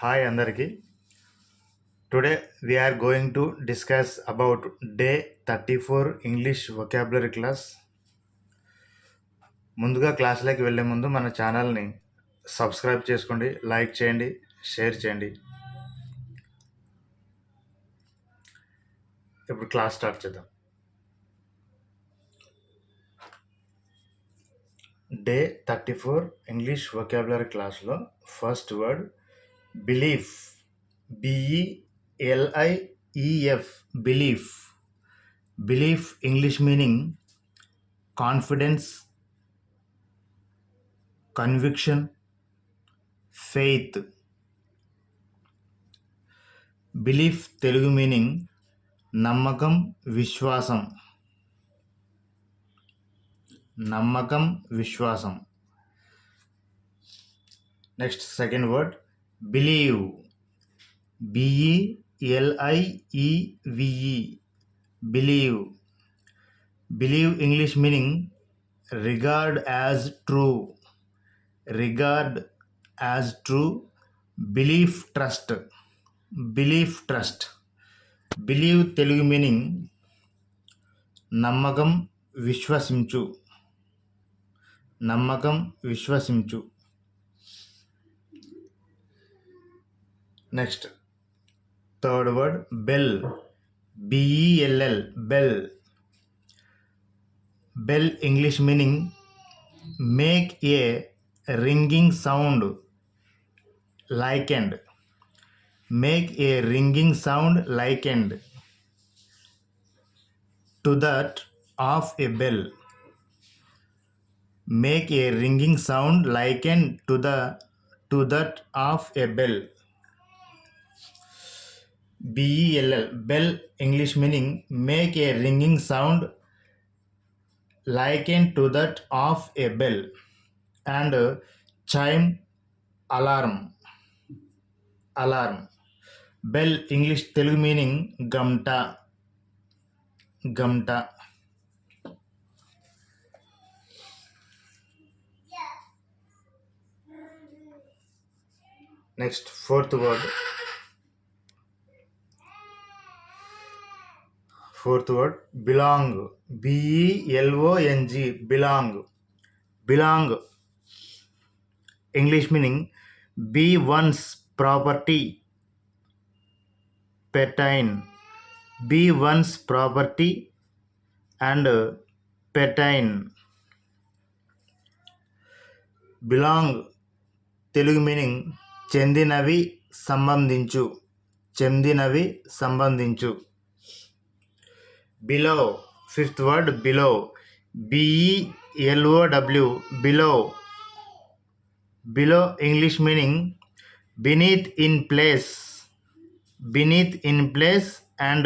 Hi Andarki. Today we are going to discuss about day 34 English vocabulary class. ముందుగా క్లాస్లోకి వెళ్ళే ముందు మన ఛానల్ని సబ్స్క్రైబ్ చేసుకోండి, లైక్ చేయండి, షేర్ చేయండి. ఇప్పుడు క్లాస్ స్టార్ట్ చేద్దాం. డే 34 ఇంగ్లీష్ vocabulary క్లాస్లో first word belief, BELIEF, belief. Belief English meaning confidence, conviction, faith. Belief Telugu meaning నమ్మకం, విశ్వాసం. నమ్మకం, విశ్వాసం. Next second word believe, BELIEVE, believe. Believe English meaning regard as true. Regard as true. Belief trust. Belief trust. Believe Telugu meaning నమ్మకం, విశ్వసించు. నమ్మకం, విశ్వసించు. Next third word bell, BELL, bell. Bell English meaning make a ringing sound లైకెండ్. Make a ringing sound likened to that of a bell. Make a ringing sound likened to that of a bell. BELL, bell English meaning make a ringing sound likened to that of a bell. And chime, alarm. Alarm. Bell English Telugu meaning gamta. Gamta. Next fourth word belong, BELONG, belong. Belong English meaning be one's property, pertain. Be one's property and pertain. Belong Telugu meaning చెందినవి, సంబంధించు. చెందినవి, సంబంధించు. Below, fifth word below, BELOW, below. Below English meaning beneath, in place. Beneath, in place and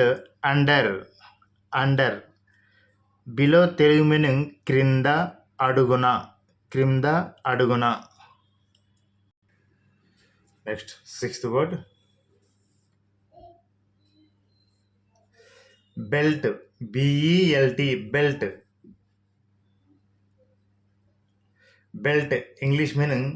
under. Under. Below Telugu meaning క్రింద, అడుగున. క్రింద, అడుగున. Next sixth word belt, BELT, belt. Belt English meaning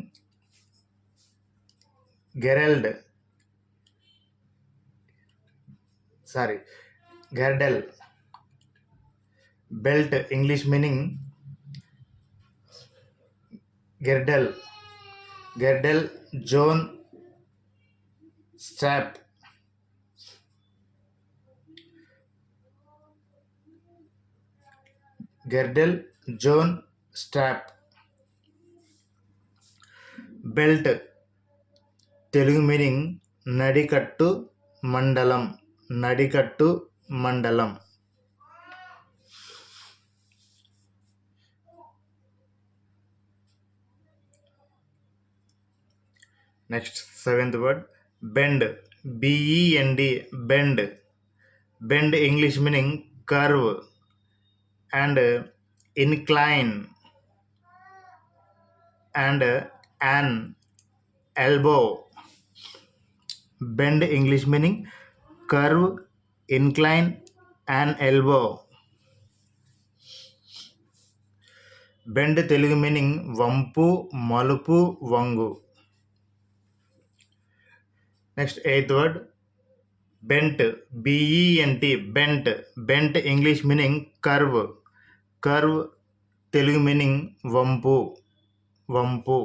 girdle. Belt English meaning girdle. Girdle zone, strap. Girdle zone, strap. Belt Telugu meaning నడికట్టు, మండలం. నడికట్టు, మండలం. Next seventh word bend, BEND, bend. Bend English meaning curve and incline and an elbow. Bend English meaning curve, incline, and elbow. Bend Telugu meaning వంపు, మలుపు, వంగు. Next, eighth word, bent, bent, bent English meaning curve, curve Telugu meaning వంపు, వంపు.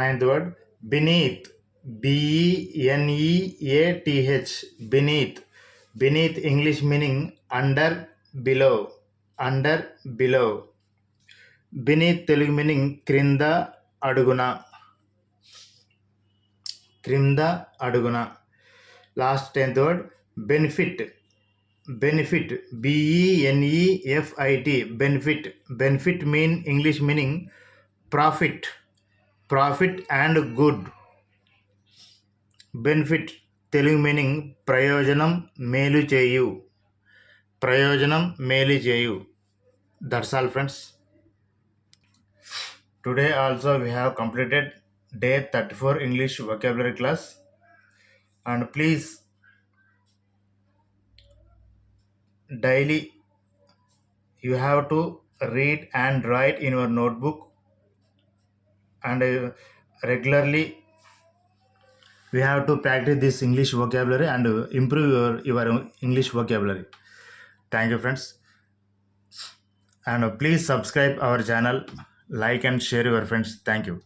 Ninth word, beneath, beneath, beneath, beneath English meaning under, below, under, below. Beneath Telugu meaning క్రింద, అడుగున, క్రింద, అడుగున. Last 10th word, benefit, benefit, benefit, benefit, benefit mean English meaning profit, profit and good. Benefit Telugu meaning ప్రయోజనం, మేలు చేయు, ప్రయోజనం, మేలు చేయు. That's all friends. Today also we have completed day 34 English vocabulary class, and please daily you have to read and write in your notebook, and regularly we have to practice this English vocabulary and improve your English vocabulary. Thank you friends, and please subscribe our channel, like and share your friends. Thank you.